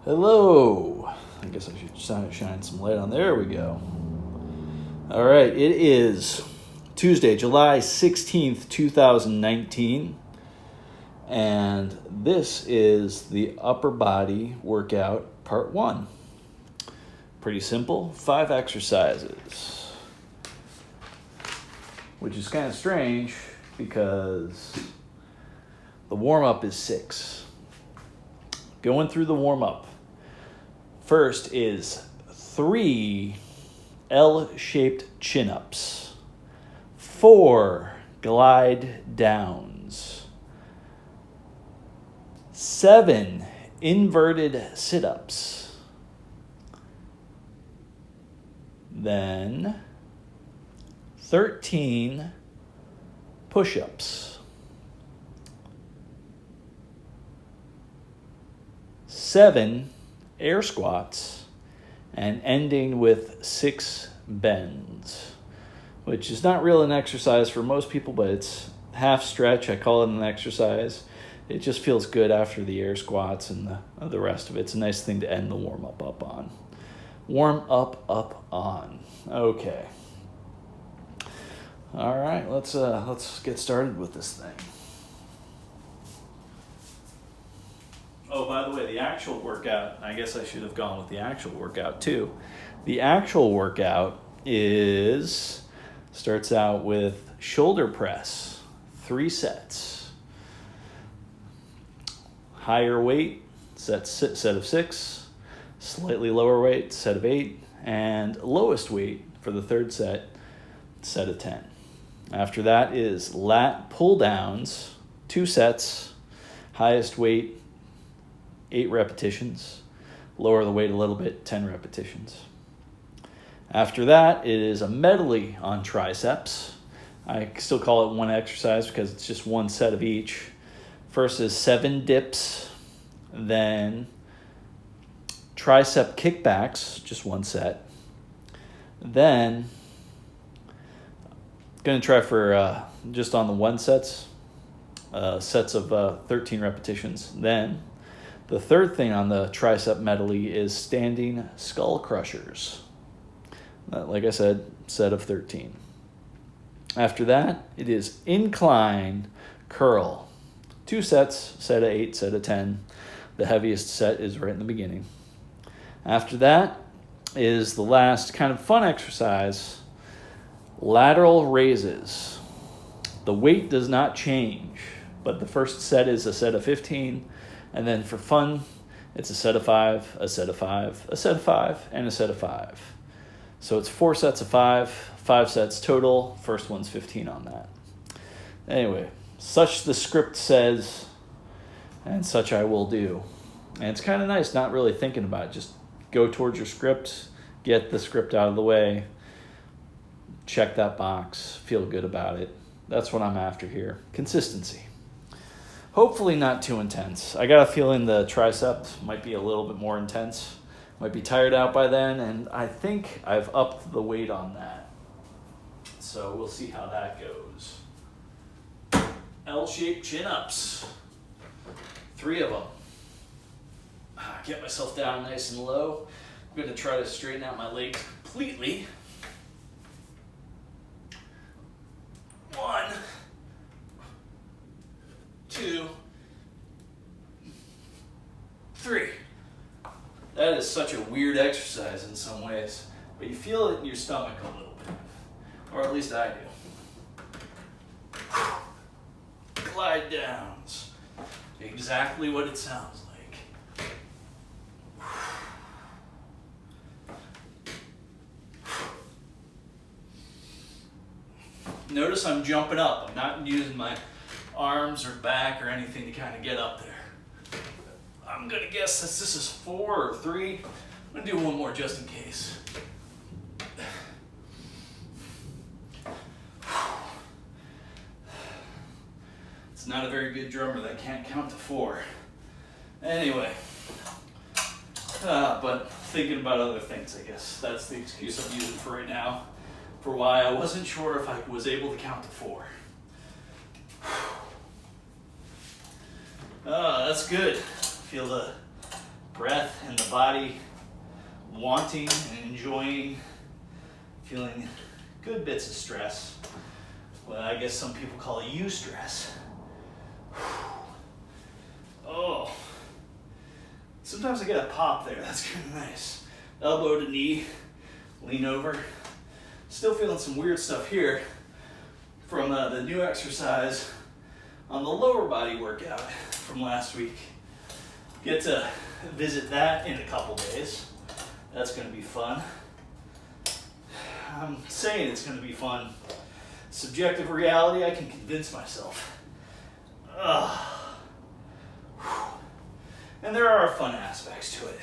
Hello. I guess I should shine some light on. There we go. All right. It is Tuesday, July 16th, 2019. And this is the upper body workout part 1. Pretty simple. 5 exercises. Which is kind of strange because the warm-up is 6. Going through the warm-up. First is 3 L-shaped chin-ups, 4 glide downs, 7 inverted sit-ups, then 13 push-ups, 7 air squats, and ending with 6 bends, which is not really an exercise for most people, but it's half stretch. I call it an exercise. It just feels good after the air squats and the rest of it. It's a nice thing to end the warm-up up on. Warm up on. Okay. All right, let's get started with this thing. Oh, by the way, the actual workout, I guess I should have gone with the actual workout too. The actual workout starts out with shoulder press, 3 sets. Higher weight, set of 6. Slightly lower weight, set of 8. And lowest weight for the third set of 10. After that is lat pull downs, 2 sets. Highest weight, 8 repetitions. Lower the weight a little bit, 10 repetitions. After that, it is a medley on triceps. I still call it one exercise because it's just one set of each. First is 7 dips, then tricep kickbacks, just one set. Then, going to try for just on the 1 sets of 13 repetitions. Then, the third thing on the tricep medley is standing skull crushers. Like I said, set of 13. After that, it is incline curl. 2 sets, set of 8, set of 10. The heaviest set is right in the beginning. After that is the last kind of fun exercise, lateral raises. The weight does not change, but the first set is a set of 15. And then for fun, it's a set of 5, a set of 5, a set of 5, and a set of 5. So it's 4 sets of 5, 5 sets total. First one's 15 on that. Anyway, such the script says, and such I will do. And it's kind of nice not really thinking about it. Just go towards your script, get the script out of the way, check that box, feel good about it. That's what I'm after here. Consistency. Hopefully not too intense. I got a feeling the triceps might be a little bit more intense. Might be tired out by then, and I think I've upped the weight on that. So we'll see how that goes. L-shaped chin-ups. 3 of them. Get myself down nice and low. I'm going to try to straighten out my legs completely. 1, 2, 3. That is such a weird exercise in some ways, but you feel it in your stomach a little bit, or at least I do. Glide downs. Exactly what it sounds like. Notice I'm jumping up. I'm not using my arms or back or anything to kind of get up there. I'm going to guess that this is 4 or 3. I'm going to do one more just in case. It's not a very good drummer that can't count to 4. Anyway, but thinking about other things, I guess. That's the excuse I'm using for right now, for why I wasn't sure if I was able to count to 4. That's good. Feel the breath and the body wanting and enjoying, feeling good bits of stress. Well, I guess some people call it eustress. Oh, sometimes I get a pop there. That's kind of nice. Elbow to knee, lean over. Still feeling some weird stuff here from the new exercise on the lower body workout from last week. Get to visit that in a couple days. That's going to be fun. I'm saying it's going to be fun. Subjective reality, I can convince myself. And there are fun aspects to it.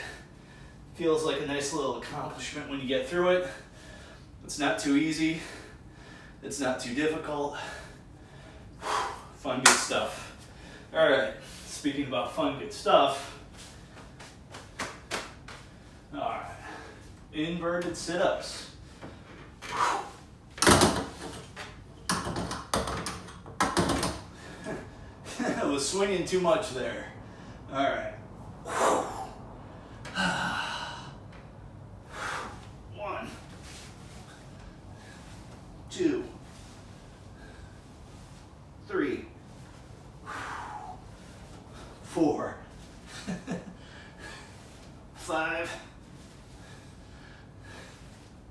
Feels like a nice little accomplishment when you get through it. It's not too easy. It's not too difficult. Fun, good stuff. All right, speaking about fun, good stuff. All right, inverted sit-ups. I was swinging too much there. All right. 1, 2, 3, 4, 5,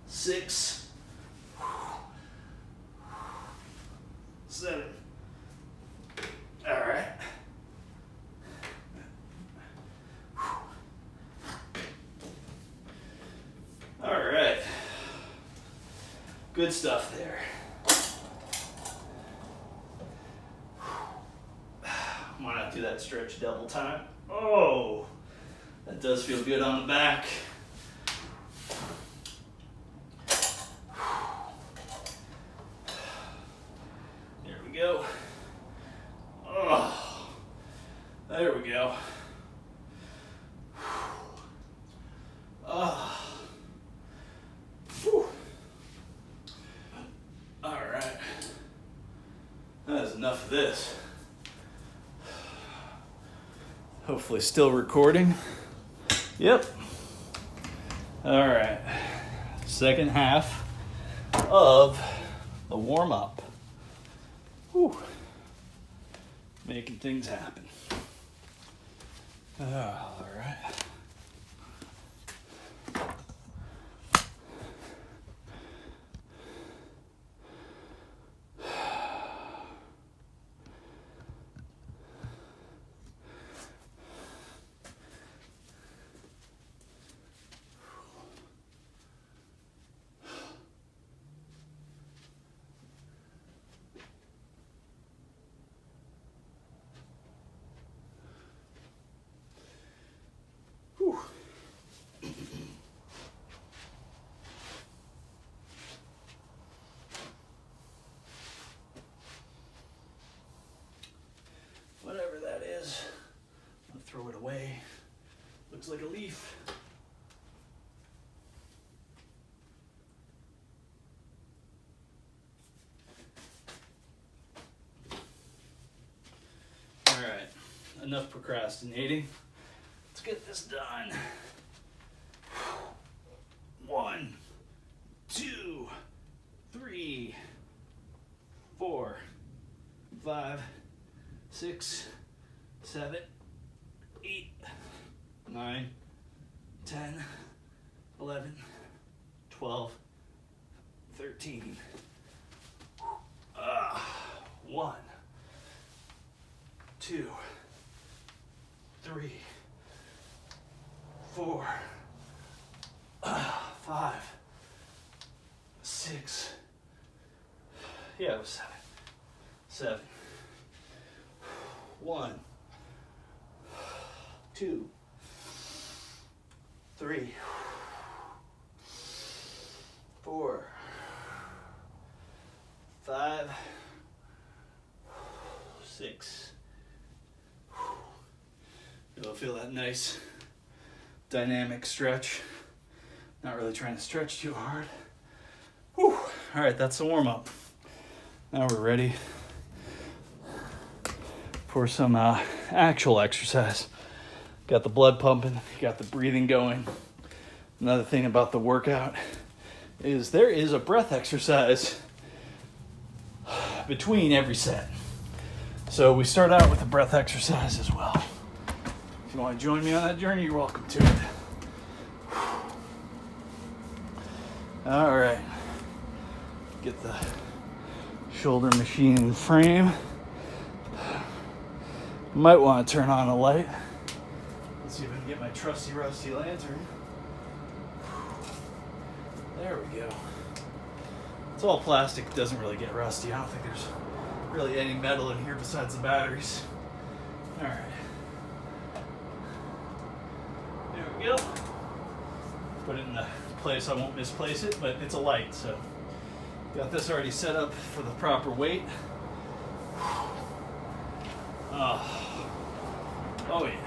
6, 7. All right. All right. Good stuff there. Why not do that stretch double time? Oh, that does feel good on the back. There we go. Oh, there we go. Oh. Whew. All right. That is enough of this. Hopefully still recording. Yep. All right. Second half of the warm-up. Whew. Making things happen. All right. Whatever that is, I'll throw it away. Looks like a leaf. All right, enough procrastinating. Let's get this done. 1, 2, 3, 4, 5, 6, 7, 8, 9, 10, 11, 12, 13. 1, 2, 3, 4, 5, 6. Yeah, it was 7. 7. 1, 2, 3, 4, 5, 6. You'll feel that nice dynamic stretch. Not really trying to stretch too hard. Whew. All right, that's the warm-up. Now we're ready for some actual exercise. got the blood pumping, got the breathing going. Another thing about the workout is there is a breath exercise between every set. So we start out with a breath exercise as well. If you want to join me on that journey, you're welcome to it. All right. Get the shoulder machine in frame. Might want to turn on a light. Let's see if I can get my trusty rusty lantern. There we go. It's all plastic, it doesn't really get rusty. I don't think there's really any metal in here besides the batteries. All right. There we go. Put it in the place I won't misplace it, but it's a light, so got this already set up for the proper weight. Oh yeah.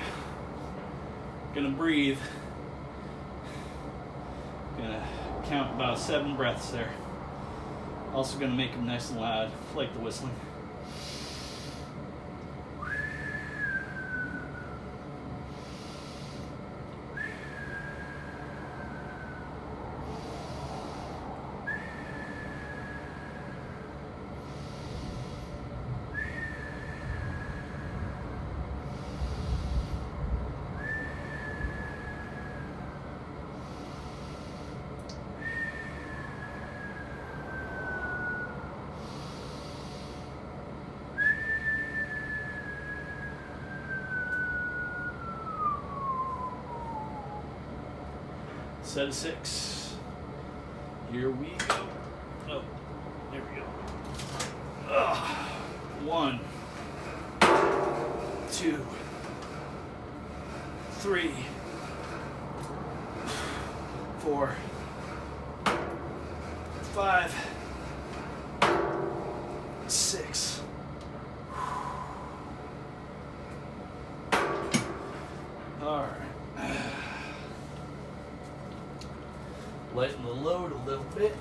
Gonna breathe. Gonna count about 7 breaths there. Also gonna make them nice and loud, like the whistling. Set of 6. Here we go. Oh, there we go. 1, 2, 3, 4, 5, 6. All right. Lighten the load a little bit.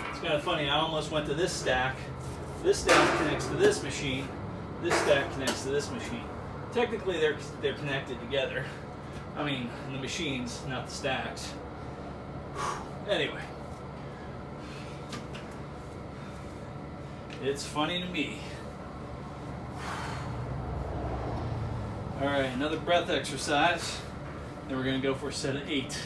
It's kind of funny, I almost went to this stack. This stack connects to this machine. This stack connects to this machine. Technically they're connected together. I mean, the machines, not the stacks. Anyway. It's funny to me. All right, another breath exercise. Then we're gonna go for a set of 8.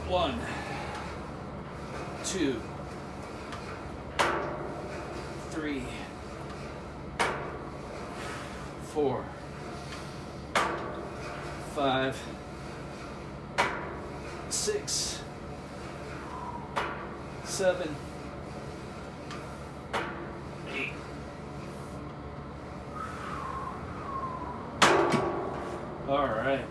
One, 2, 3, 4, 5, 6, 7, 8. All right.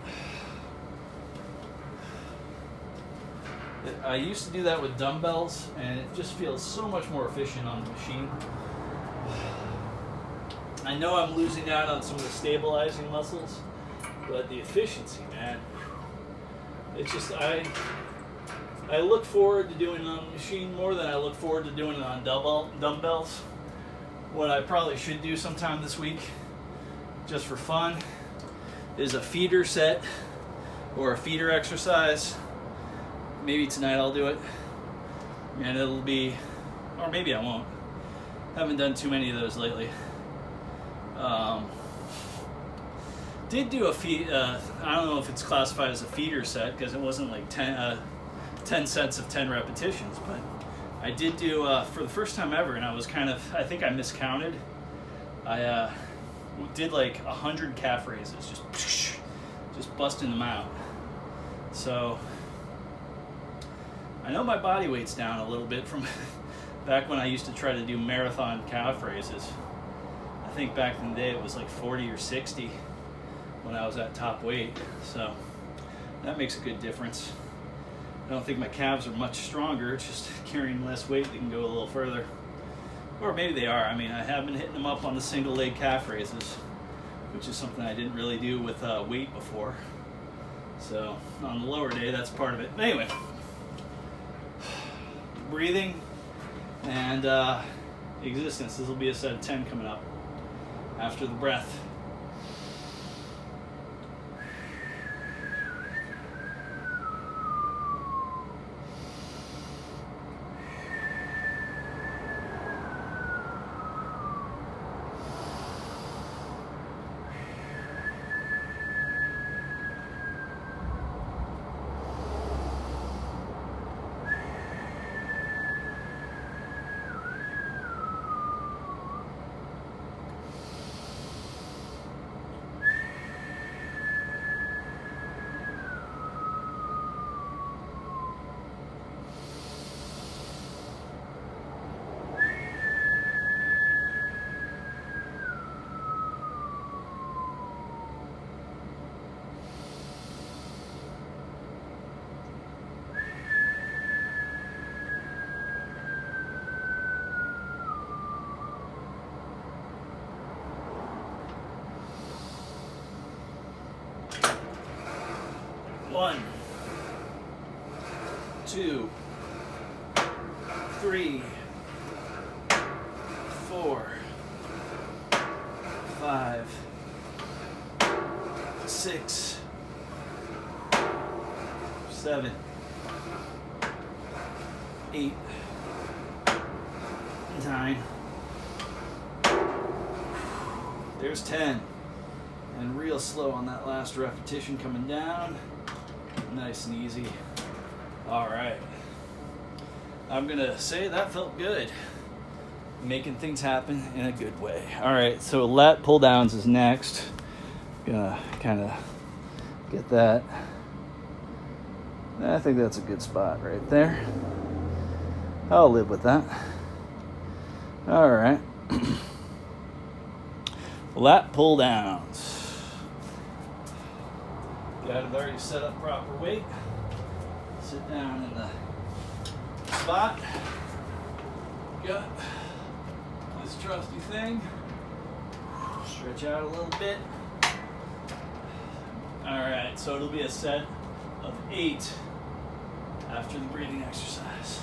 I used to do that with dumbbells, and it just feels so much more efficient on the machine. I know I'm losing out on some of the stabilizing muscles, but the efficiency, man. It's just, I look forward to doing it on the machine more than I look forward to doing it on dumbbells. What I probably should do sometime this week, just for fun, is a feeder set or a feeder exercise. Maybe tonight I'll do it, and it'll be, or maybe I won't. Haven't done too many of those lately. Did do a feed. I don't know if it's classified as a feeder set because it wasn't like 10 sets of 10 repetitions, but I did do for the first time ever, and I was I think I miscounted. I did like 100 calf raises, just busting them out. So I know my body weight's down a little bit from back when I used to try to do marathon calf raises. I think back in the day it was like 40 or 60 when I was at top weight. So that makes a good difference. I don't think my calves are much stronger. It's just carrying less weight, they can go a little further. Or maybe they are. I mean, I have been hitting them up on the single leg calf raises, which is something I didn't really do with weight before. So on the lower day, that's part of it. But anyway, breathing and existence. This will be a set of 10 coming up after the breath. One, 2, 3, 4, 5, 6, 7, 8, 9. There's 10. And real slow on that last repetition coming down. Nice and easy. All right. I'm gonna say that felt good. Making things happen in a good way. All right, so lat pull downs is next. Gonna kind of get that. I think that's a good spot right there. I'll live with that. All right. Lat pull downs. Got it already set up proper weight. Sit down in the spot. Got this trusty thing. Stretch out a little bit. All right, so it'll be a set of 8 after the breathing exercise.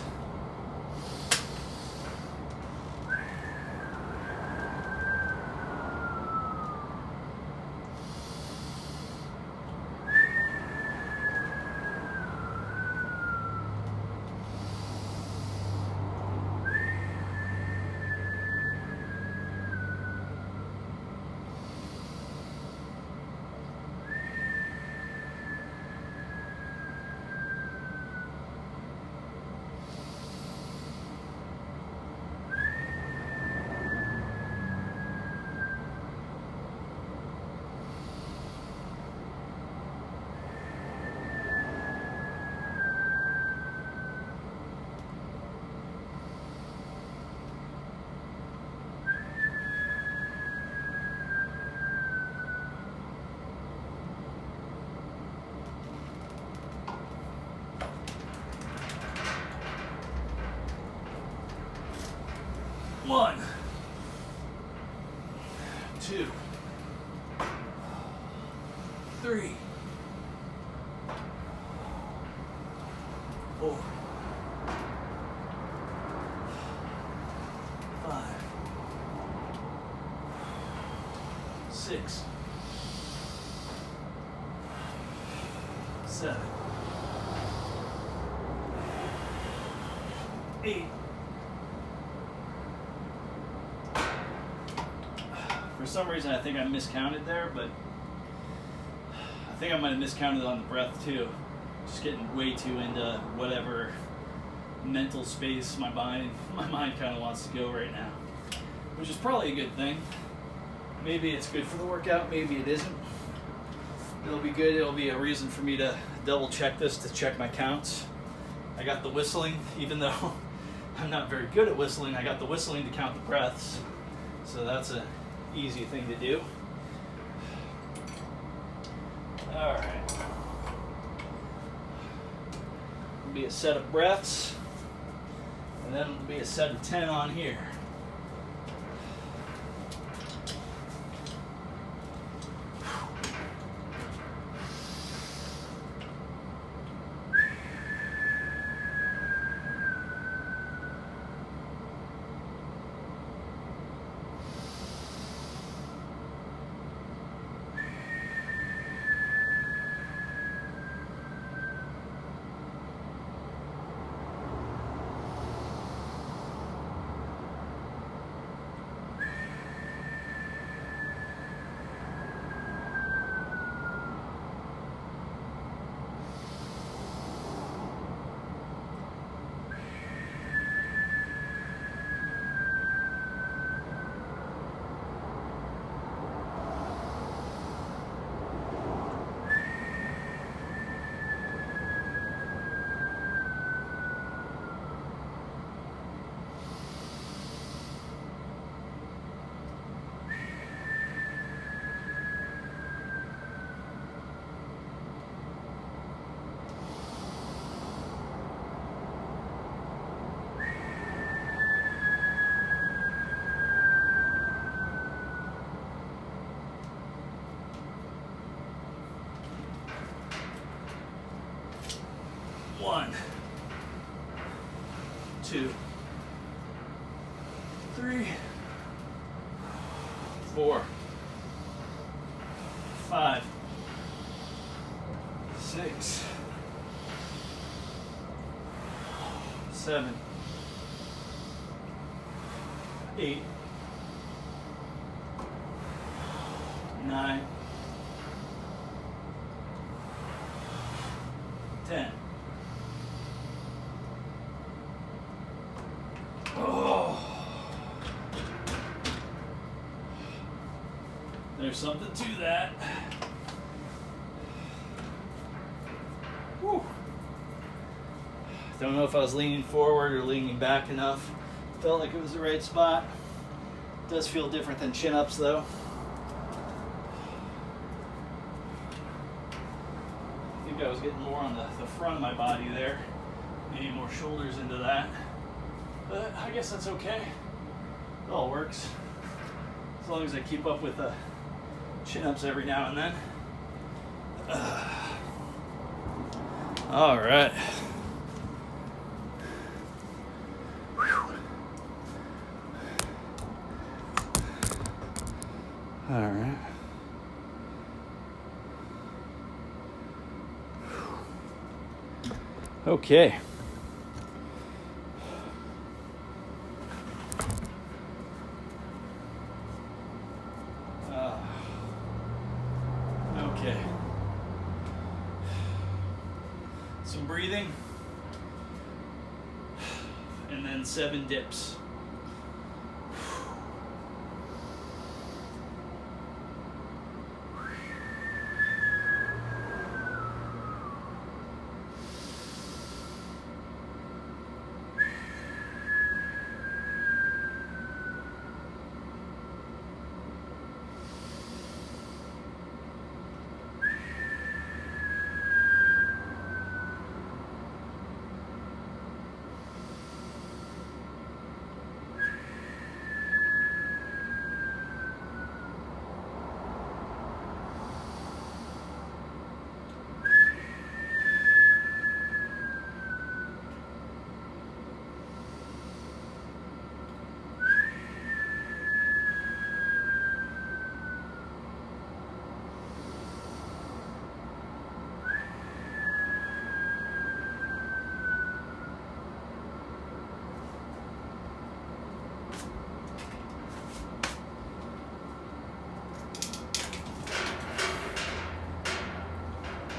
One, 2, 3, 4, 5, 6, 7, 8. For some reason, I think I miscounted there, but I think I might have miscounted on the breath too. Just getting way too into whatever mental space my mind kind of wants to go right now, which is probably a good thing. Maybe it's good for the workout, maybe it isn't. It'll be good. It'll be a reason for me to double check this, to check my counts. I got the whistling, even though I'm not very good at whistling, I got the whistling to count the breaths. So that's an easy thing to do. All right. It'll be a set of breaths, and then it'll be a set of 10 on here. One, 2, 3, 4, 5, 6, 7, 8, 9, 10. There's something to that. Whew. Don't know if I was leaning forward or leaning back enough. Felt like it was the right spot. Does feel different than chin-ups though. I think I was getting more on the front of my body there. Maybe more shoulders into that. But I guess that's okay. It all works. As long as I keep up with the chin-ups every now and then. All right. All right. Okay. Okay. Some breathing. And then 7 dips.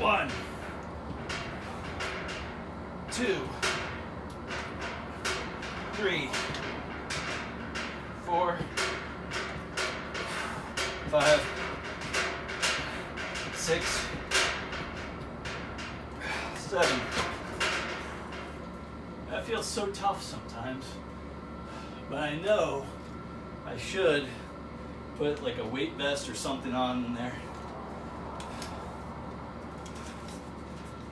1, 2, 3, 4, 5, 6, 7. That feels so tough sometimes, but I know I should put like a weight vest or something on in there.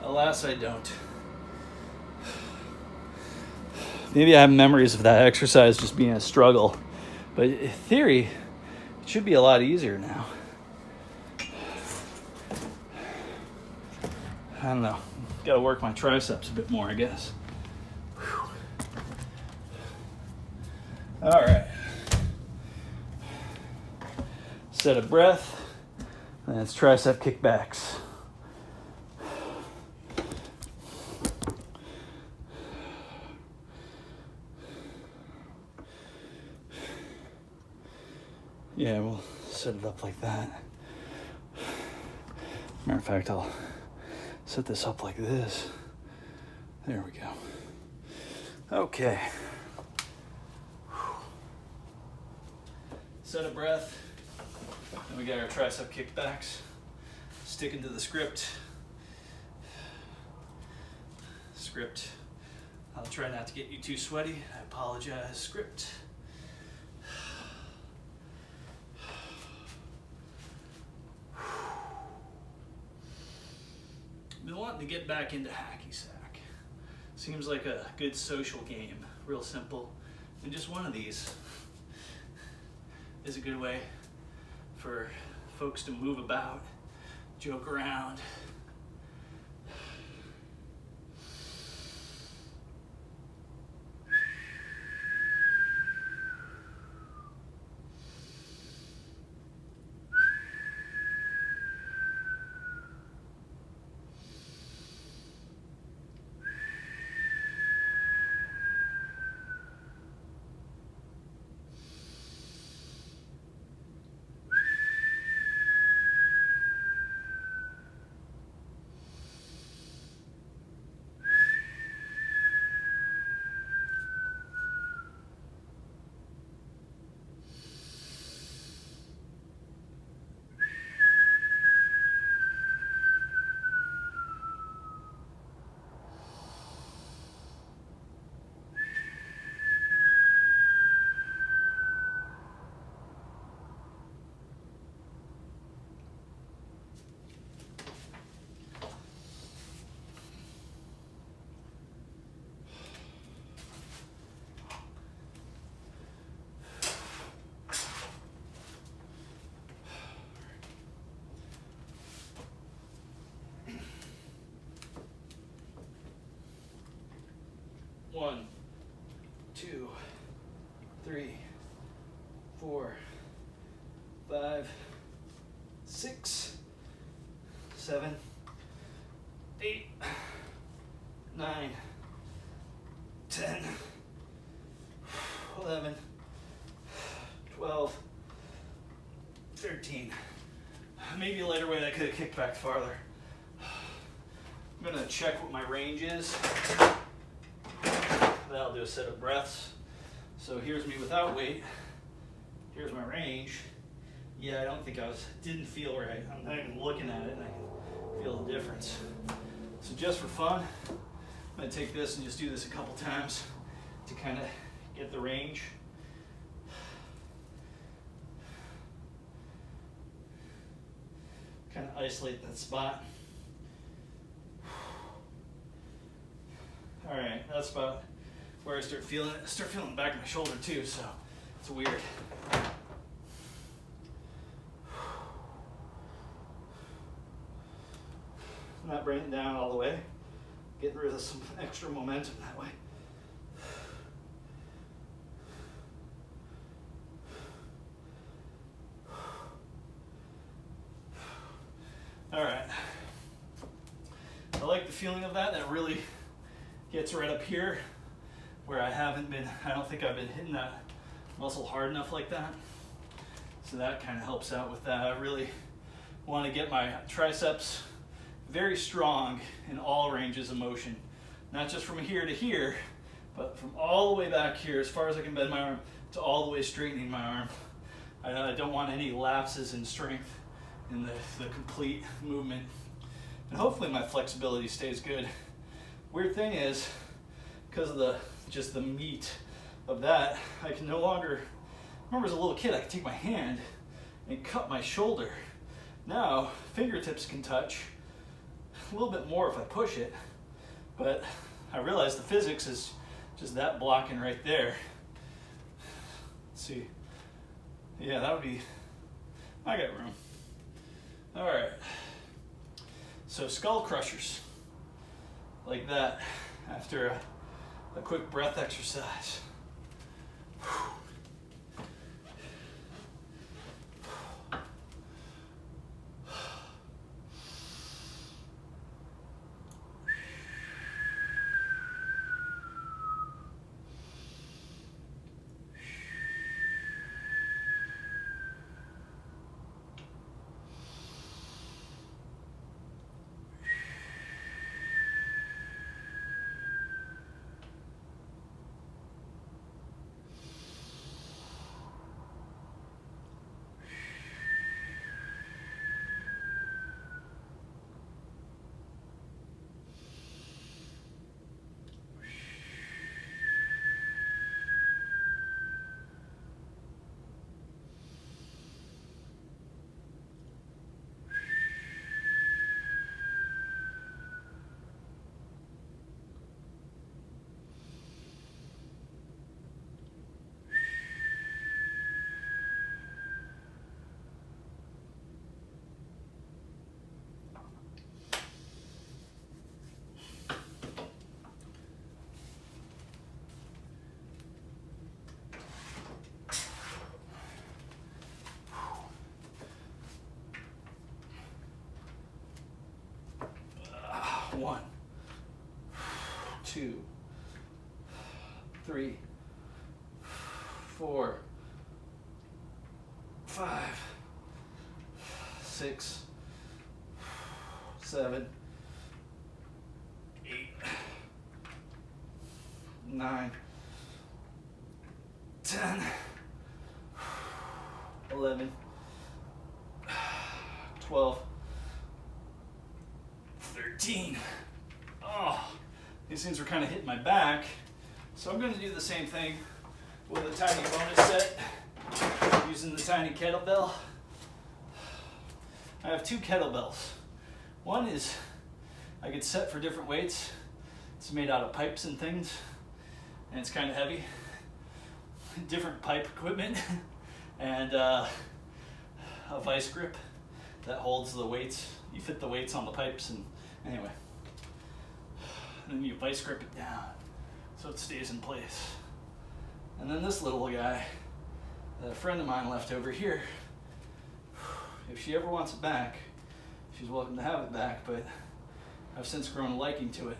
Alas, I don't. Maybe I have memories of that exercise just being a struggle, but in theory, it should be a lot easier now. I don't know. Got to work my triceps a bit more, I guess. Whew. All right. Set of breath, and it's tricep kickbacks. Yeah, we'll set it up like that. Matter of fact, I'll set this up like this. There we go. Okay. Set of breath. Then we got our tricep kickbacks. Sticking to the script. I'll try not to get you too sweaty. I apologize. Script. Been wanting to get back into hacky sack. Seems like a good social game. Real simple. And just one of these is a good way for folks to move about, joke around. One, 2, 3, 4, 5, 6, 7, 8, 9, 10, 11, 12, 13. Maybe a lighter weight I could have kicked back farther. I'm gonna check what my range is. That'll do a set of breaths. So here's me without weight. Here's my range. Yeah, I don't think didn't feel right. I'm not even looking at it and I can feel the difference. So just for fun, I'm gonna take this and just do this a couple times to kind of get the range. Kind of isolate that spot. All right, that's about where I start feeling it. I start feeling the back of my shoulder too, so it's weird. Not bringing it down all the way, getting rid of some extra momentum that way. All right. I like the feeling of that. That really gets right up here where I don't think I've been hitting that muscle hard enough like that. So that kind of helps out with that. I really want to get my triceps very strong in all ranges of motion. Not just from here to here, but from all the way back here, as far as I can bend my arm, to all the way straightening my arm. I don't want any lapses in strength in the complete movement. And hopefully my flexibility stays good. Weird thing is, because of just the meat of that, I can no longer, remember as a little kid, I could take my hand and cut my shoulder. Now, fingertips can touch a little bit more if I push it, but I realize the physics is just that blocking right there. Let's see. Yeah, that would be, I got room. All right. So skull crushers, like that, after a quick breath exercise. One, 2, 3, 4, 5, 6, 7, 8, 9, 10, 11, 12, 13. Oh, these things were kind of hitting my back. So I'm going to do the same thing with a tiny bonus set using the tiny kettlebell. I have 2 kettlebells. One is I get set for different weights. It's made out of pipes and things, and it's kind of heavy. Different pipe equipment and a vice grip that holds the weights. You fit the weights on the pipes, and anyway, and then you vice grip it down so it stays in place. And then this little guy that a friend of mine left over here, if she ever wants it back, she's welcome to have it back, but I've since grown a liking to it.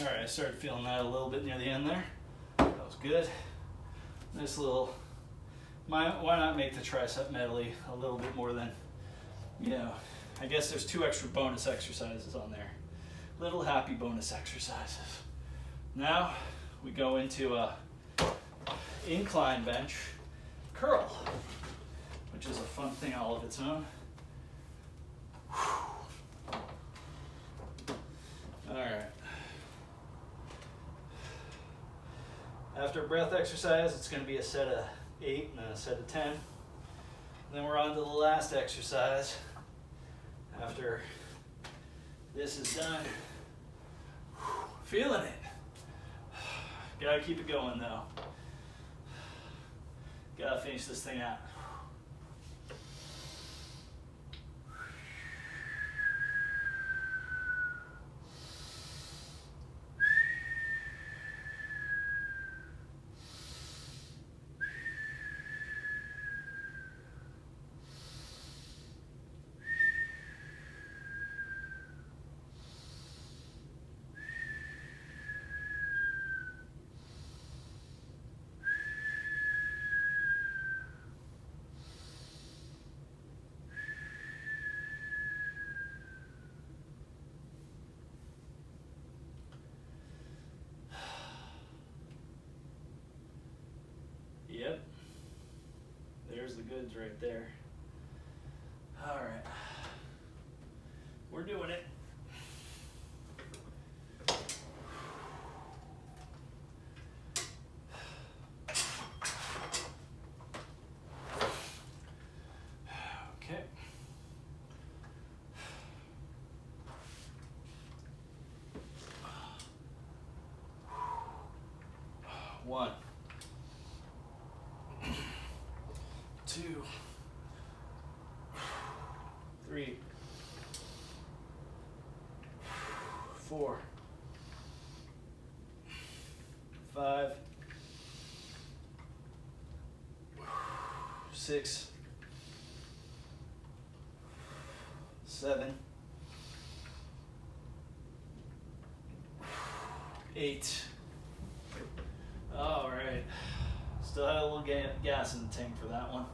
All right, I started feeling that a little bit near the end there. That was good. Nice little, why not make the tricep medley a little bit more than, I guess there's 2 extra bonus exercises on there. Little happy bonus exercises. Now we go into a incline bench curl, which is a fun thing all of its own. All right. After a breath exercise, it's going to be a set of 8 and then a set of 10. And then we're on to the last exercise. After this is done, feeling it. Gotta keep it going though. Gotta finish this thing out. arms right there. All right. We're doing it. Okay. 1, 2, 3, 4, 5, 6, 7, 8. All right. Still had a little gas in the tank for that one.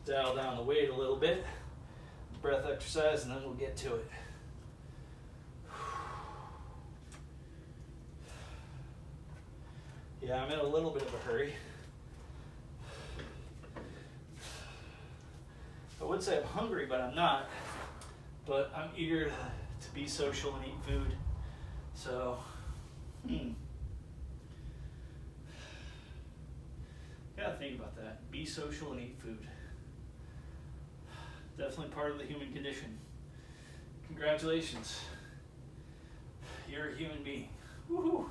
Dial down the weight a little bit. Breath exercise, and then we'll get to it. Yeah, I'm in a little bit of a hurry. I would say I'm hungry, but I'm not. But I'm eager to be social and eat food. So, gotta think about that. Be social and eat food. Definitely part of the human condition. Congratulations. You're a human being. Woohoo!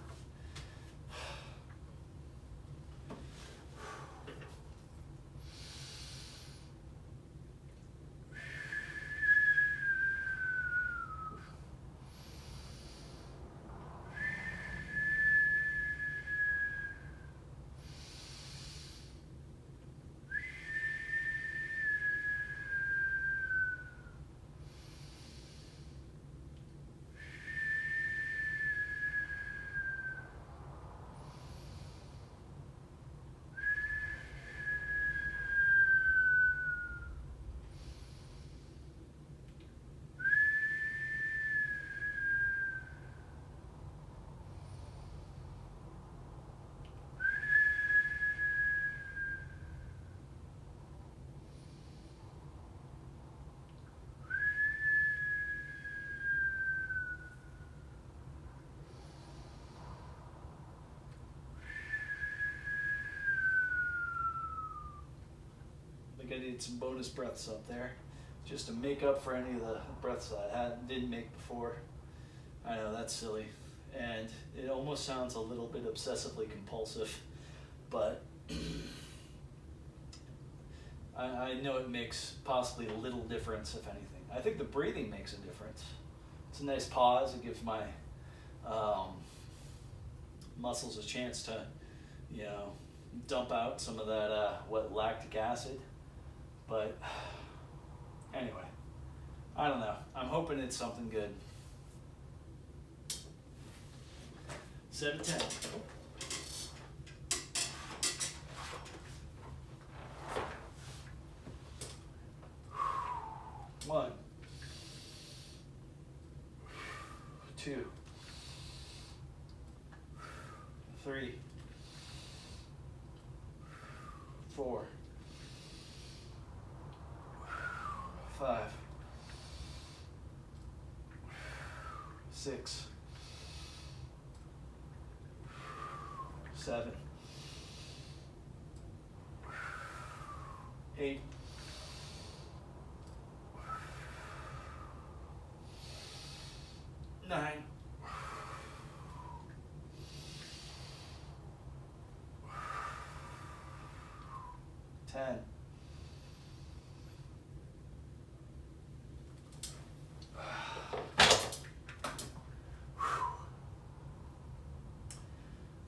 I think I need some bonus breaths up there, just to make up for any of the breaths that I didn't make before. I know that's silly, and it almost sounds a little bit obsessively compulsive, but I know it makes possibly a little difference, if anything. I think the breathing makes a difference. It's a nice pause. It gives my muscles a chance to, dump out some of that lactic acid. But anyway, I don't know. I'm hoping it's something good. 7 10. One, 2, 3, 4, 5, 6, 7, 8, 9, 10.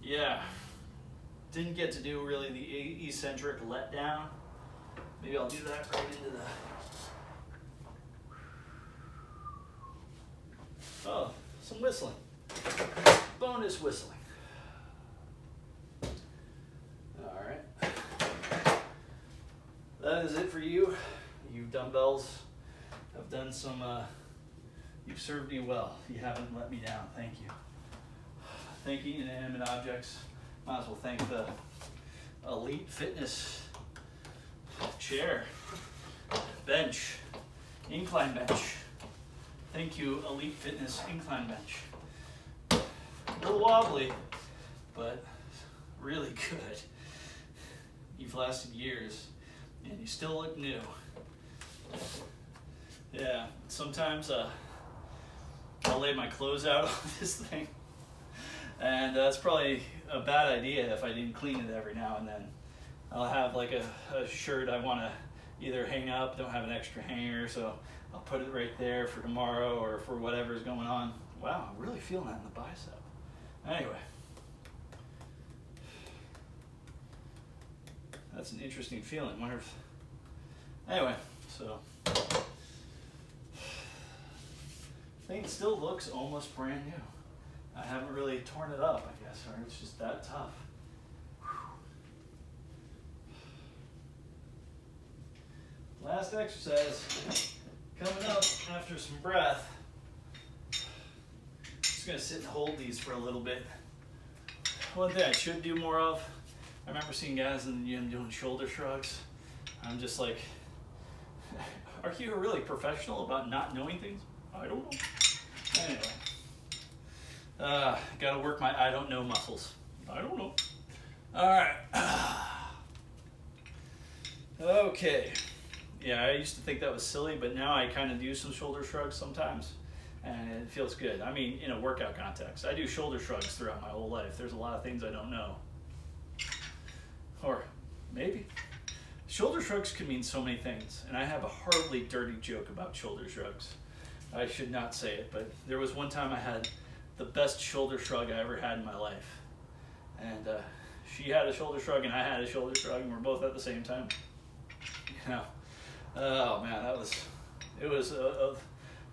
Yeah, didn't get to do really the eccentric letdown. Maybe I'll do that right into the... Oh, some whistling. Bonus whistling. All right. That is it for you. You dumbbells have done some, you've served me well. You haven't let me down. Thank you. thanking inanimate objects, might as well thank the Elite Fitness chair, bench, incline bench. Thank you, Elite Fitness incline bench. A little wobbly, but really good. You've lasted years, and you still look new. Yeah, sometimes I'll lay my clothes out on this thing, and that's probably a bad idea if I didn't clean it every now and then. I'll have like a shirt I want to either hang up, don't have an extra hanger, so I'll put it right there for tomorrow or for whatever's going on. Wow, I'm really feeling that in the bicep. Anyway, that's an interesting feeling. Wonder if... Anyway, so thing still looks almost brand new. I haven't really torn it up, I guess, or it's just that tough. Last exercise coming up after some breath. Just gonna sit and hold these for a little bit. One thing I should do more of, I remember seeing guys in the gym doing shoulder shrugs. I'm just like, are you really professional about not knowing things? I don't know. Anyway, gotta work my I don't know muscles. I don't know. All right. Okay. Yeah, I used to think that was silly, but now I kind of do some shoulder shrugs sometimes, and it feels good. I mean, in a workout context. I do shoulder shrugs throughout my whole life. There's a lot of things I don't know. Or maybe. Shoulder shrugs can mean so many things, and I have a horribly dirty joke about shoulder shrugs. I should not say it, but there was one time I had the best shoulder shrug I ever had in my life. And she had a shoulder shrug and I had a shoulder shrug, and we're both at the same time. You know, oh man, it was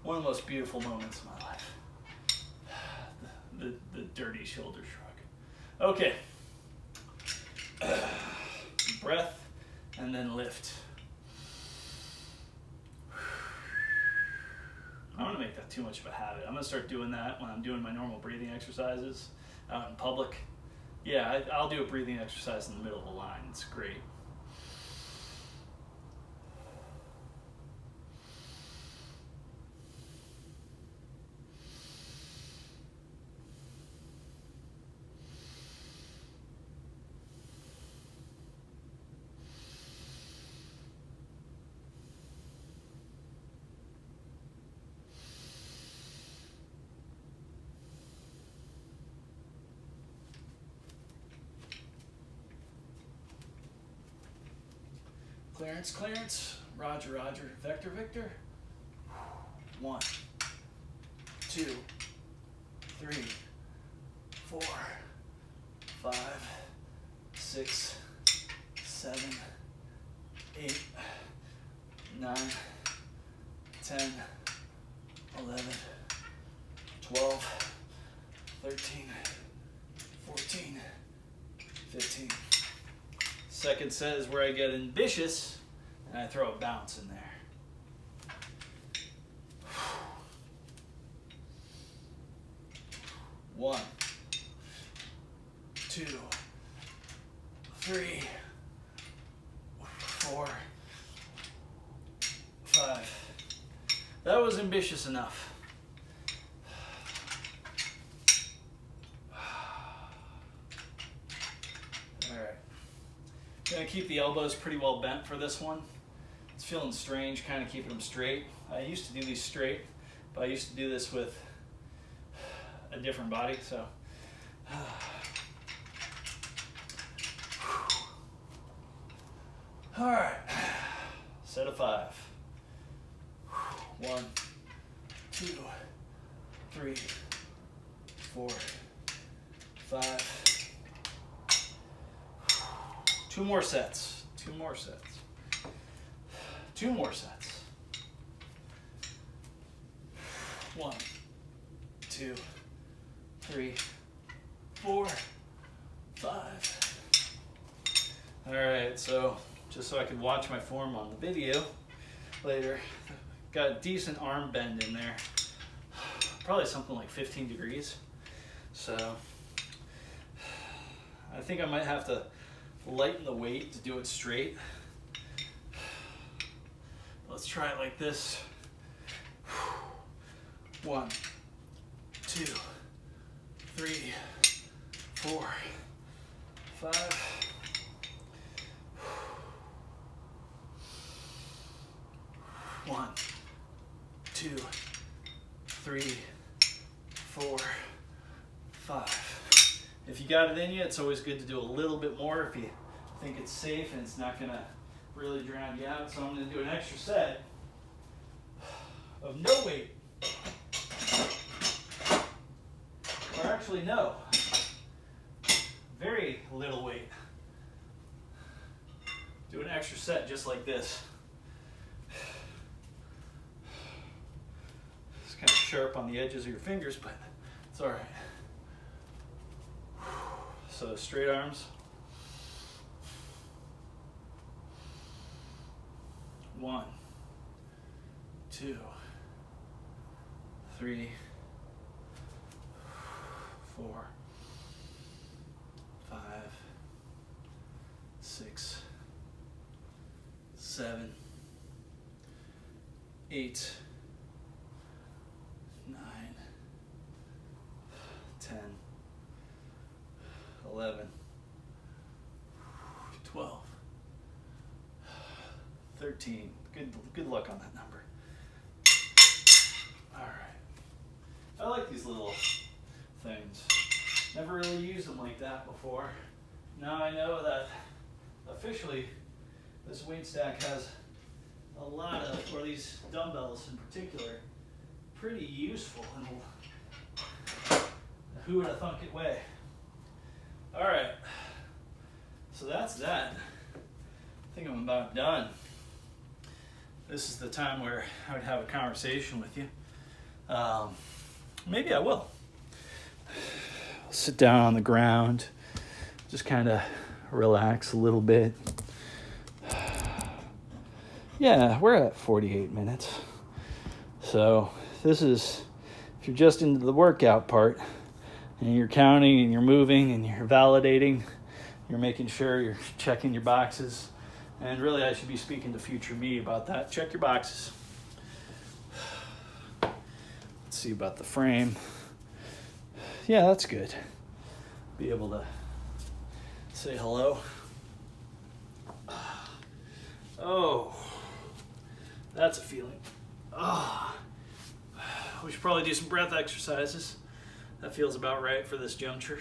one of the most beautiful moments of my life. The dirty shoulder shrug. Okay. Breath and then lift. I don't want to make that too much of a habit. I'm going to start doing that when I'm doing my normal breathing exercises out in public. Yeah, I'll do a breathing exercise in the middle of a line. It's great. Clearance, clearance, Roger, Roger, Vector, Victor. 1, 2, 3, 4, 5, 6, 7, 8, 9, 10, 11, 12, 13, 14, 15. Second set is where I get ambitious and I throw a bounce in there. 1, 2, 3, 4, 5. That was ambitious enough. Gonna keep the elbows pretty well bent for this one. It's feeling strange, kind of keeping them straight. I used to do these straight, but I used to do this with a different body, so. All right, set of 5. 1, 2, 3, 4, 5. 2 more sets. 2 more sets. 2 more sets. 1, 2, 3, 4, 5. All right, so just so I can watch my form on the video later, got a decent arm bend in there. Probably something like 15 degrees. So I think I might have to lighten the weight to do it straight. Let's try it like this. 1, 2, 3, 4, 5. 1, 2, 3, 4, 5. If you got it in you, it's always good to do a little bit more if you think it's safe and it's not going to really drown you out. So I'm going to do an extra set of no weight. Or actually, no. Very little weight. Do an extra set just like this. It's kind of sharp on the edges of your fingers, but it's all right. So straight arms. 1, 2, 3, 4, 5, 6, 7, 8, 9, 10, 11, 12, 13. Good luck on that number. All right. I like these little things. Never really used them like that before. Now I know that officially this weight stack has a lot of, or these dumbbells in particular, pretty useful in a who would have thunk it way. All right, so that's that. I think I'm about done. This is the time where I would have a conversation with you. Maybe I will. Sit down on the ground, just kind of relax a little bit. Yeah, we're at 48 minutes. So this is, if you're just into the workout part, and you're counting and you're moving and you're validating, you're making sure you're checking your boxes. And really, I should be speaking to future me about that. Check your boxes. Let's see about the frame. Yeah, that's good. Be able to say hello. Oh, that's a feeling. Oh, we should probably do some breath exercises. That feels about right for this juncture.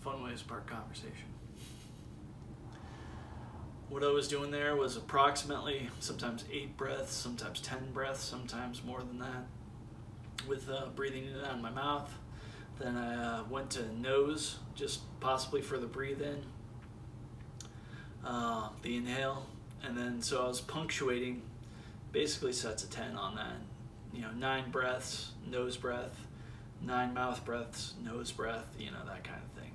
Fun way to spark conversation. What I was doing there was approximately sometimes 8 breaths, sometimes 10 breaths, sometimes more than that, with breathing in and out of my mouth. Then I went to nose, just possibly for the breathe in, the inhale, and then so I was punctuating basically sets of 10 on that. 9 breaths, nose breath, 9 mouth breaths, nose breath, that kind of thing.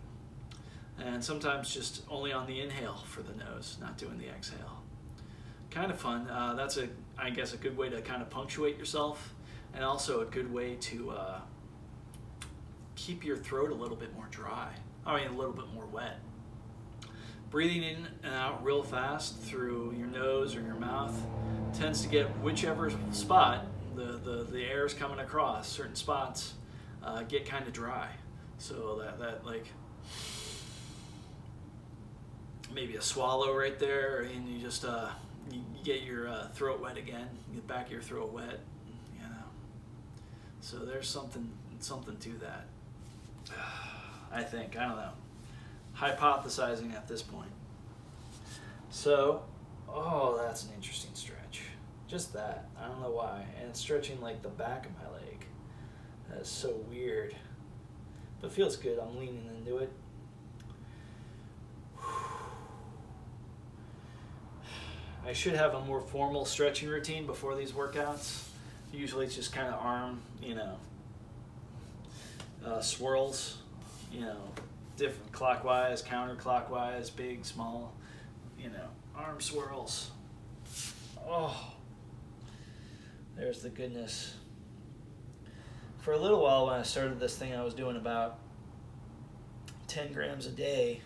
And sometimes just only on the inhale for the nose, not doing the exhale. Kind of fun. That's a I guess, a good way to kind of punctuate yourself, and also a good way to keep your throat a little bit more dry. I mean, a little bit more wet. Breathing in and out real fast through your nose or your mouth tends to get whichever spot the air is coming across. Certain spots get kind of dry, so that like maybe a swallow right there, and you just you get your throat wet again. You get back of your throat wet, you know. So there's something to that. I think, I don't know. Hypothesizing at this point. So, oh, that's an interesting stretch. Just that. I don't know why. And it's stretching like the back of my leg. That's so weird. But it feels good. I'm leaning into it. I should have a more formal stretching routine before these workouts. Usually it's just kind of arm, swirls, different clockwise, counterclockwise, big, small, arm swirls. Oh, there's the goodness. For a little while when I started this thing, I was doing about 10 grams a day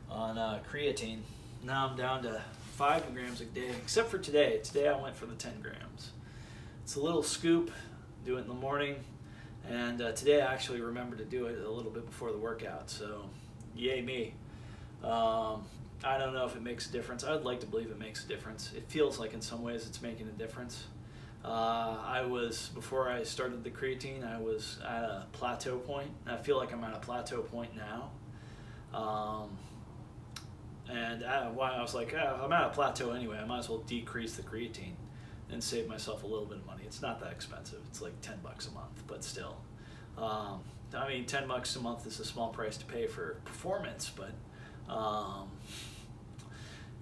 on creatine. Now I'm down to 5 grams a day, except for today. Today I went for the 10 grams. It's a little scoop, do it in the morning, and today I actually remembered to do it a little bit before the workout, so yay me. I don't know if it makes a difference. I would like to believe it makes a difference. It feels like in some ways it's making a difference. Before I started the creatine, I was at a plateau point. I feel like I'm at a plateau point now. I was like, I'm at a plateau anyway. I might as well decrease the creatine and save myself a little bit of money. It's not that expensive. It's like $10 a month, but still. $10 a month is a small price to pay for performance, but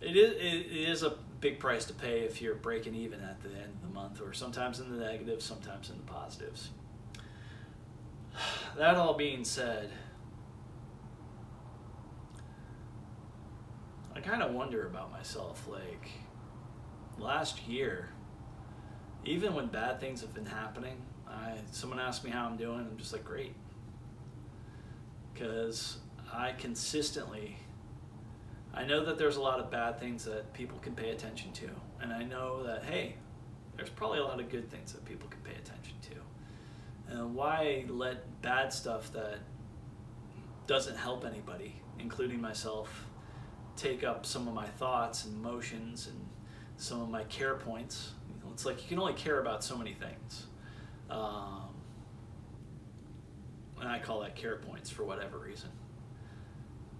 it is a big price to pay if you're breaking even at the end of the month, or sometimes in the negatives, sometimes in the positives. That all being said, I kind of wonder about myself. Like, last year, even when bad things have been happening, someone asks me how I'm doing, I'm just like, great. Because I know that there's a lot of bad things that people can pay attention to. And I know that, hey, there's probably a lot of good things that people can pay attention to. And why let bad stuff that doesn't help anybody, including myself, take up some of my thoughts and emotions and some of my care points? It's like you can only care about so many things. And I call that care points for whatever reason.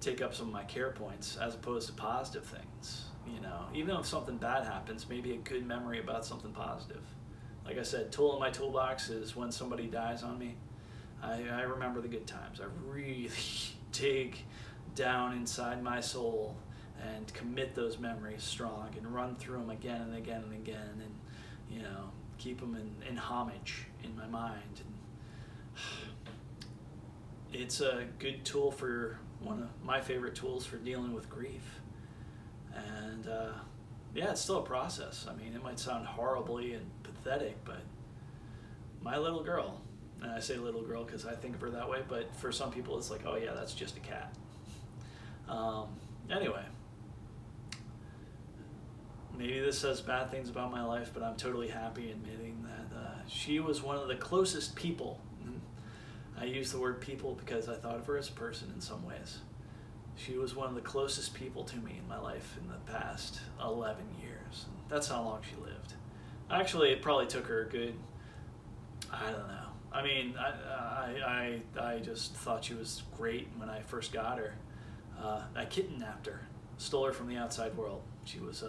Take up some of my care points as opposed to positive things. Even if something bad happens, maybe a good memory about something positive. Like I said, tool in my toolbox is when somebody dies on me. I remember the good times. I really dig down inside my soul and commit those memories strong and run through them again and again and again, and keep them in homage in my mind. And it's a good tool, for one of my favorite tools for dealing with grief. And it's still a process. I mean, it might sound horribly and pathetic, but my little girl, and I say little girl because I think of her that way, but for some people it's like, oh yeah, that's just a cat. Anyway, maybe this says bad things about my life, but I'm totally happy admitting that she was one of the closest people. I use the word people because I thought of her as a person in some ways. She was one of the closest people to me in my life in the past 11 years. That's how long she lived. Actually, it probably took her a good, I don't know. I mean, I just thought she was great when I first got her. I kidnapped her, stole her from the outside world. She was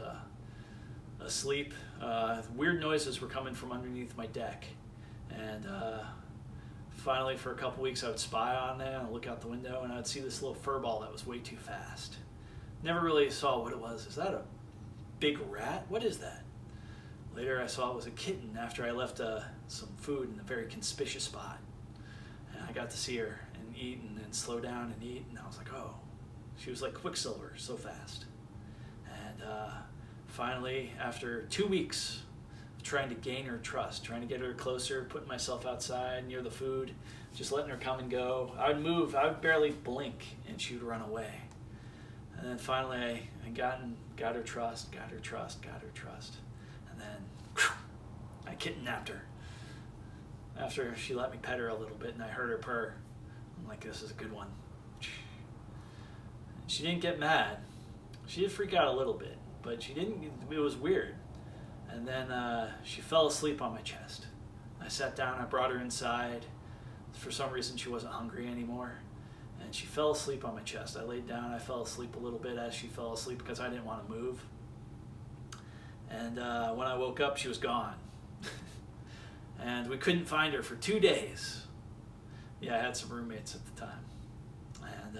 asleep. Weird noises were coming from underneath my deck. And finally, for a couple weeks, I would spy on there and look out the window, and I would see this little fur ball that was way too fast. Never really saw what it was. Is that a big rat? What is that? Later, I saw it was a kitten after I left some food in a very conspicuous spot. And I got to see her and eat and then slow down and eat, and I was like, oh. She was like Quicksilver, so fast. And finally, after 2 weeks of trying to gain her trust, trying to get her closer, putting myself outside near the food, just letting her come and go. I would move, I would barely blink, and she would run away. And then finally, I got her trust, and then I kidnapped her. After she let me pet her a little bit, and I heard her purr, I'm like, this is a good one. She didn't get mad. She did freak out a little bit, but she didn't. It was weird. And then she fell asleep on my chest. I sat down, I brought her inside. For some reason, she wasn't hungry anymore. And she fell asleep on my chest. I laid down, I fell asleep a little bit as she fell asleep because I didn't want to move. And when I woke up, she was gone. And we couldn't find her for 2 days. Yeah, I had some roommates at the time. And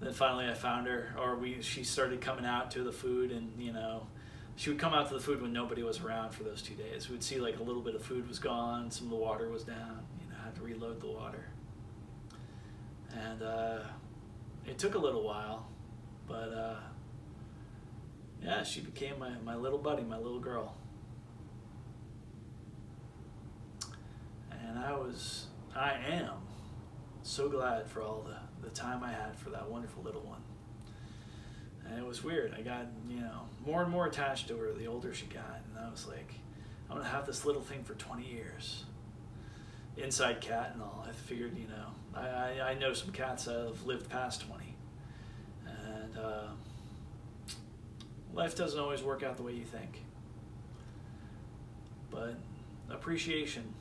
then finally I found her, or she started coming out to the food, and she would come out to the food when nobody was around for those 2 days. We'd see like a little bit of food was gone, some of the water was down, I had to reload the water. And it took a little while, but yeah, she became my little buddy, my little girl. And I am so glad for all the time I had for that wonderful little one. And it was weird. I got, more and more attached to her the older she got. And I was like, I'm going to have this little thing for 20 years. Inside cat and all. I figured, I know some cats that have lived past 20. And life doesn't always work out the way you think. But appreciation,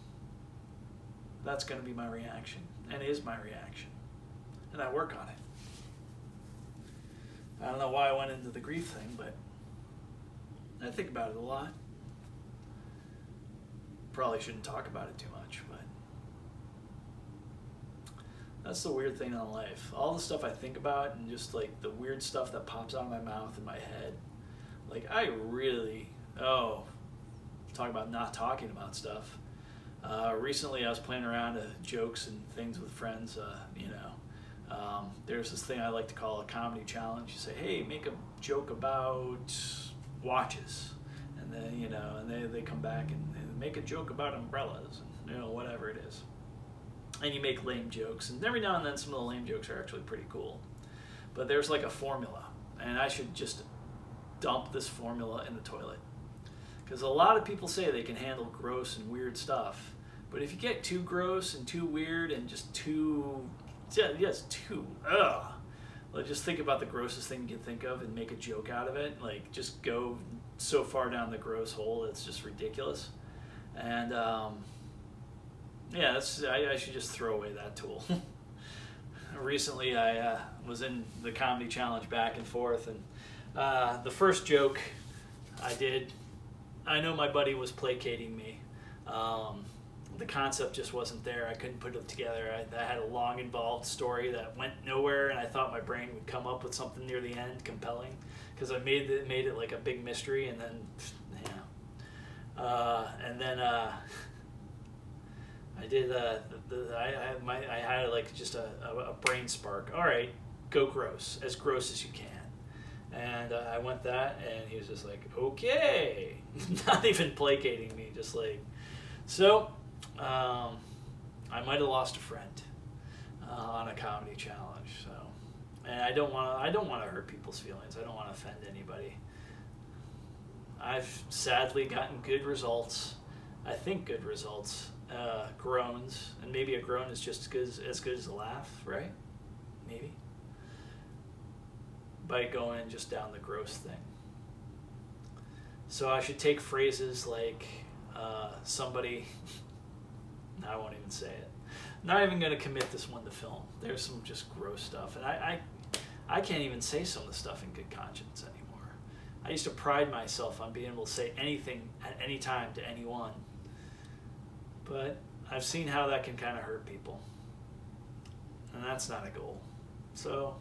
that's going to be my reaction, and is my reaction. And I work on it. I don't know why I went into the grief thing, but I think about it a lot. Probably shouldn't talk about it too much, but that's the weird thing in life. All the stuff I think about and just like the weird stuff that pops out of my mouth and my head. Like I really, talk about not talking about stuff. Recently I was playing around jokes and things with friends, there's this thing I like to call a comedy challenge. You say, hey, make a joke about watches. And then, and they come back and make a joke about umbrellas, and, whatever it is. And you make lame jokes. And every now and then some of the lame jokes are actually pretty cool. But there's like a formula. And I should just dump this formula in the toilet. Because a lot of people say they can handle gross and weird stuff. But if you get too gross and too weird and just too, like just think about the grossest thing you can think of and make a joke out of it. Like just go so far down the gross hole, it's just ridiculous. And I should just throw away that tool. Recently I was in the comedy challenge back and forth, and the first joke I did, I know my buddy was placating me. The concept just wasn't there. I couldn't put it together. I had a long, involved story that went nowhere, and I thought my brain would come up with something near the end compelling, because I made it like a big mystery, and then, I did I had like just a brain spark. All right, go gross as you can. And I went that, and he was just like, okay, not even placating me, just like, so. I might have lost a friend on a comedy challenge. So, and I don't want to hurt people's feelings. I don't want to offend anybody. I've sadly gotten good results. I think good results. Groans, and maybe a groan is just as good as a laugh, right? Maybe. By going just down the gross thing. So I should take phrases like somebody. I won't even say it. Not even going to commit this one to film. There's some just gross stuff, and I can't even say some of the stuff in good conscience anymore. I used to pride myself on being able to say anything at any time to anyone, but I've seen how that can kind of hurt people, and that's not a goal. So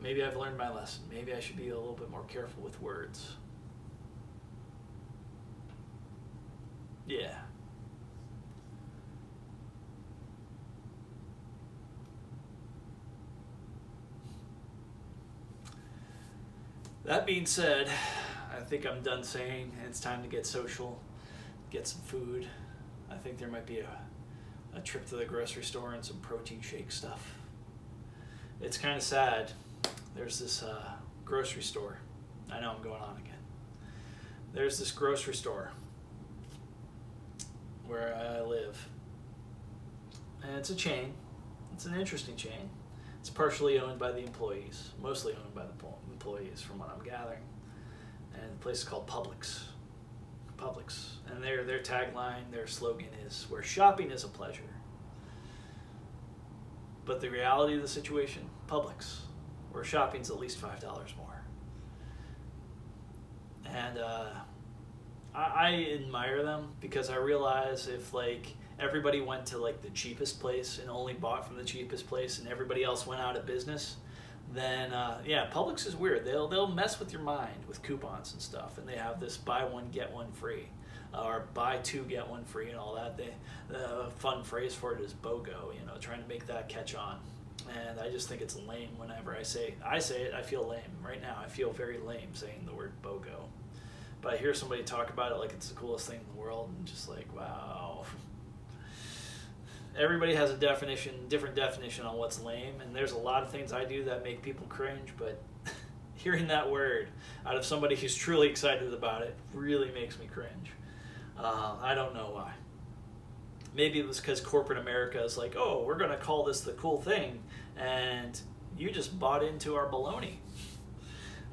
maybe I've learned my lesson. Maybe I should be a little bit more careful with words. Yeah. That being said, I think I'm done saying it's time to get social, get some food. I think there might be a trip to the grocery store and some protein shake stuff. It's kind of sad. There's this grocery store. I know I'm going on again. There's this grocery store where I live. And it's a chain. It's an interesting chain. It's partially owned by the employees, mostly owned by the employees from what I'm gathering. And the place is called Publix. Publix. And their tagline, their slogan is, where shopping is a pleasure. But the reality of the situation, Publix, where shopping's at least $5 more. And I admire them because I realize if like everybody went to like the cheapest place and only bought from the cheapest place and everybody else went out of business, then yeah, Publix is weird. They'll mess with your mind with coupons and stuff, and they have this buy one get one free, or buy two get one free and all that. The fun phrase for it is BOGO, trying to make that catch on. And I just think it's lame whenever I say it, I feel lame. Right now, I feel very lame saying the word BOGO. But I hear somebody talk about it like it's the coolest thing in the world, and just like, wow. Everybody has a different definition on what's lame, and there's a lot of things I do that make people cringe, but hearing that word out of somebody who's truly excited about it really makes me cringe. I don't know why. Maybe it was because corporate America is like, oh, we're going to call this the cool thing, and you just bought into our baloney.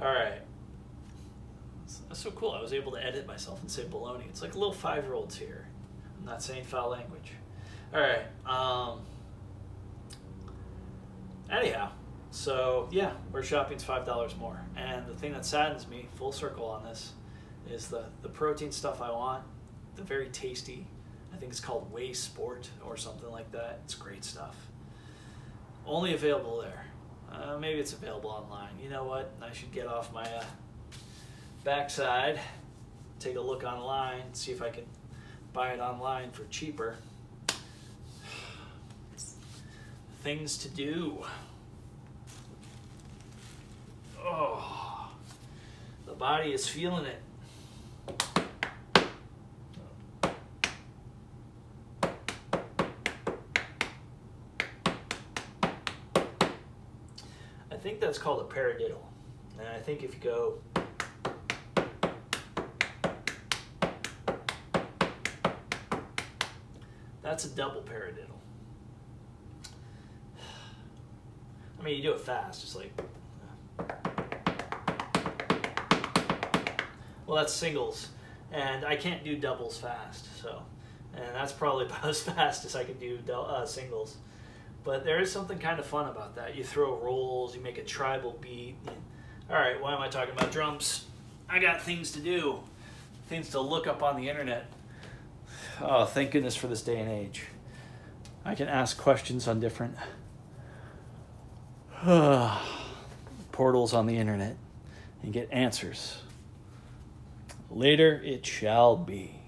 All right. That's so cool. I was able to edit myself and say baloney. It's like little 5-year-olds here. I'm not saying foul language. All right. Anyhow, so yeah, where shopping's $5 more. And the thing that saddens me, full circle on this, is the protein stuff I want, the very tasty, I think it's called Whey Sport or something like that. It's great stuff. Only available there. Maybe it's available online. You know what? I should get off my backside, take a look online, see if I can buy it online for cheaper. Things to do. Oh, the body is feeling it. I think that's called a paradiddle. And I think if you go that's a double paradiddle. I mean, you do it fast, just like. Well, that's singles, and I can't do doubles fast, and that's probably about as fast as I can do singles. But there is something kind of fun about that. You throw rolls, you make a tribal beat. All right, why am I talking about drums? I got things to do, things to look up on the internet. Oh, thank goodness for this day and age. I can ask questions on different portals on the internet and get answers. Later it shall be.